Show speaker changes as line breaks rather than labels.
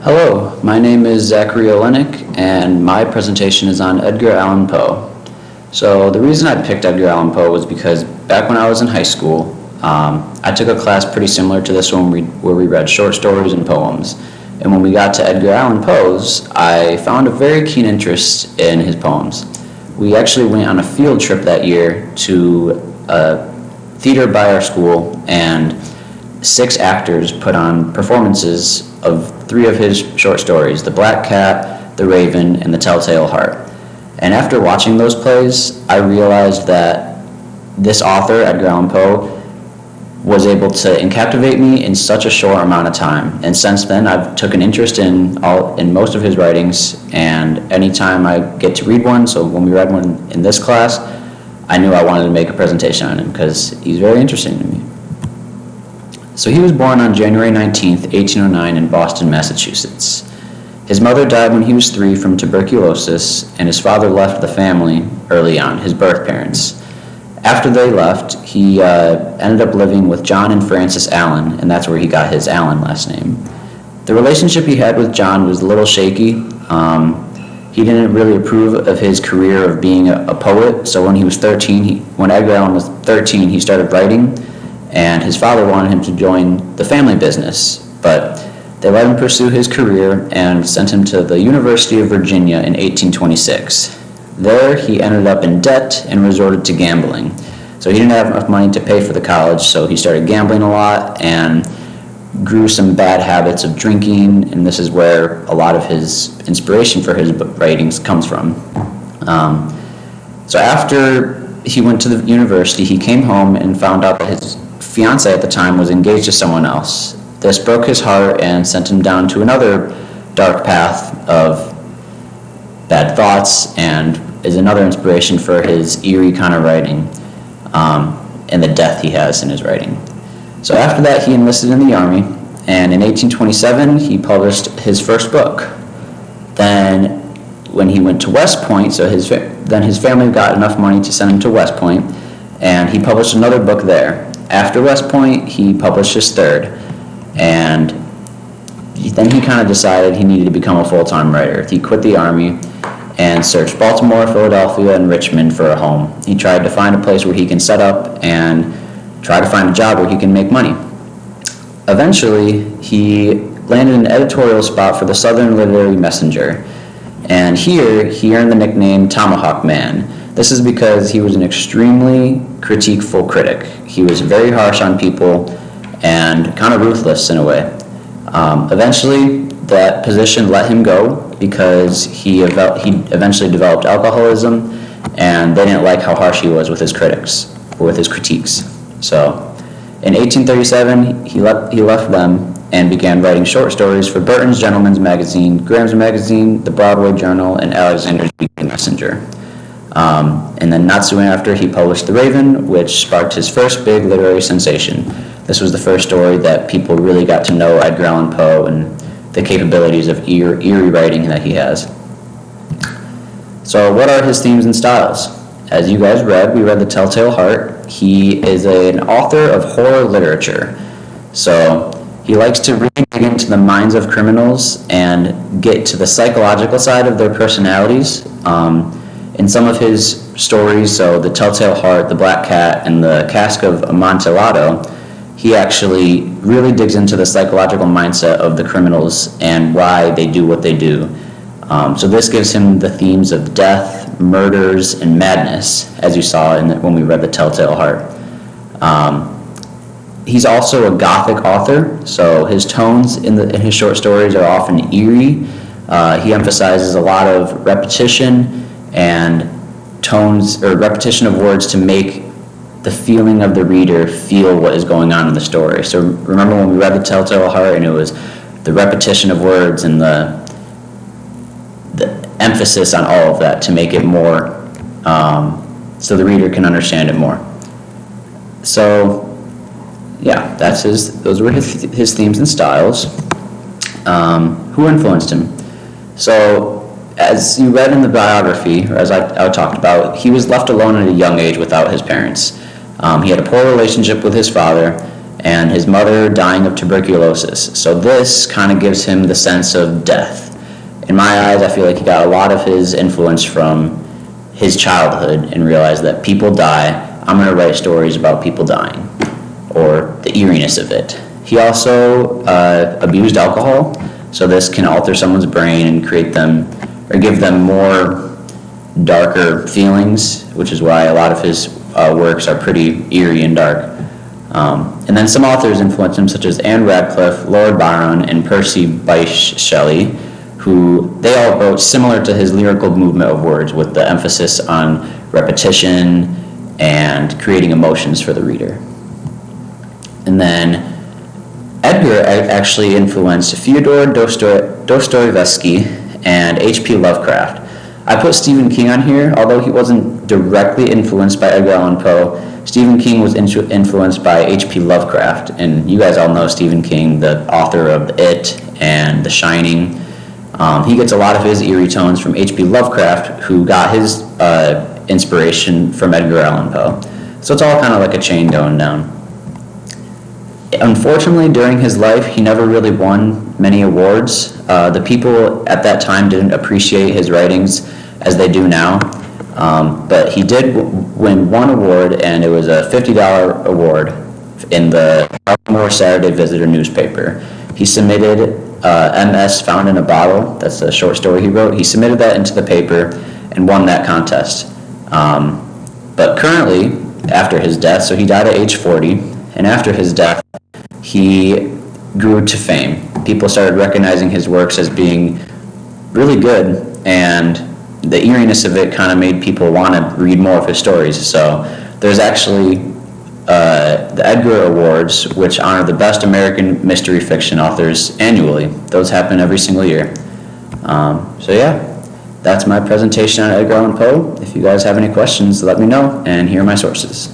Hello, my name is Zachary Olenek, and my presentation is on Edgar Allan Poe. So the reason I picked Edgar Allan Poe was because back when I was in high school, I took a class pretty similar to this one where we read short stories and poems. And when we got to Edgar Allan Poe's, I found a very keen interest in his poems. We actually went on a field trip that year to a theater by our school, and 6 actors put on performances of 3 of his short stories, The Black Cat, The Raven, and The Telltale Heart. And after watching those plays, I realized that this author, Edgar Allan Poe, was able to captivate me in such a short amount of time. And since then, I've took an interest in most of his writings, and anytime I get to read one, so when we read one in this class, I knew I wanted to make a presentation on him because he's very interesting to me. So he was born on January 19th, 1809 in Boston, Massachusetts. His mother died when he was 3 from tuberculosis, and his father left the family early on, his birth parents. After they left, he ended up living with John and Frances Allan, and that's where he got his Allan last name. The relationship he had with John was a little shaky. He didn't really approve of his career of being a poet, so when he was 13, when Edgar Allan was 13, he started writing, and his father wanted him to join the family business, but they let him pursue his career and sent him to the University of Virginia in 1826. There, he ended up in debt and resorted to gambling. So he didn't have enough money to pay for the college, so he started gambling a lot and grew some bad habits of drinking, and this is where a lot of his inspiration for his writings comes from. So after he went to the university, he came home and found out that his fiance at the time was engaged to someone else. This broke his heart and sent him down to another dark path of bad thoughts, and is another inspiration for his eerie kind of writing, and the depth he has in his writing. So after that, he enlisted in the army, and in 1827, he published his first book. Then when he went to West Point, then his family got enough money to send him to West Point, and he published another book there. After West Point, he published his third, and then he kind of decided he needed to become a full-time writer. He quit the army and searched Baltimore, Philadelphia, and Richmond for a home. He tried to find a place where he can set up and try to find a job where he can make money. Eventually, he landed an editorial spot for the Southern Literary Messenger, and here he earned the nickname Tomahawk Man. This is because he was an extremely critiqueful critic. He was very harsh on people and kind of ruthless in a way. Eventually, that position let him go because he eventually developed alcoholism, and they didn't like how harsh he was with his critiques. So, in 1837, he left them and began writing short stories for Burton's Gentleman's Magazine, Graham's Magazine, the Broadway Journal, and Alexander's Weekly Messenger. And then not soon after, he published The Raven, which sparked his first big literary sensation. This was the first story that people really got to know Edgar Allan Poe and the capabilities of eerie writing that he has. So what are his themes and styles? As you guys read, we read The Telltale Heart. He is an author of horror literature. So he likes to really dig into the minds of criminals and get to the psychological side of their personalities. In some of his stories, so The Telltale Heart, The Black Cat, and The Cask of Amontillado, he actually really digs into the psychological mindset of the criminals and why they do what they do. So this gives him the themes of death, murders, and madness, as you saw when we read The Telltale Heart. He's also a Gothic author, so his tones in his short stories are often eerie. He emphasizes a lot of repetition and repetition of words to make the feeling of the reader feel what is going on in the story. So remember when we read The Telltale Heart, and it was the repetition of words and the emphasis on all of that to make it more, so the reader can understand it more. So yeah, those were his themes and styles. Who influenced him? So as you read in the biography, or as I talked about, he was left alone at a young age without his parents. He had a poor relationship with his father, and his mother dying of tuberculosis. So this kind of gives him the sense of death. In my eyes, I feel like he got a lot of his influence from his childhood and realized that people die. I'm going to write stories about people dying, or the eeriness of it. He also abused alcohol, so this can alter someone's brain and create them, or give them more darker feelings, which is why a lot of his works are pretty eerie and dark. And then some authors influenced him, such as Anne Radcliffe, Lord Byron, and Percy Bysshe Shelley, who they all wrote similar to his lyrical movement of words, with the emphasis on repetition and creating emotions for the reader. And then Edgar actually influenced Fyodor Dostoevsky and H.P. Lovecraft. I put Stephen King on here, although he wasn't directly influenced by Edgar Allan Poe. Stephen King was influenced by H.P. Lovecraft, and you guys all know Stephen King, the author of It and The Shining. He gets a lot of his eerie tones from H.P. Lovecraft, who got his inspiration from Edgar Allan Poe. So it's all kind of like a chain going down. Unfortunately, during his life, he never really won many awards. The people at that time didn't appreciate his writings as they do now. But he did win one award, and it was a $50 award in the Baltimore Saturday Visitor newspaper. He submitted MS Found in a Bottle, that's a short story he wrote. He submitted that into the paper and won that contest. But currently, after his death, so he died at age 40, and after his death, he grew to fame. People started recognizing his works as being really good, and the eeriness of it kind of made people want to read more of his stories. So there's actually the Edgar Awards, which honor the best American mystery fiction authors annually. Those happen every single year. So yeah, that's my presentation on Edgar Allan Poe. If you guys have any questions, let me know, and here are my sources.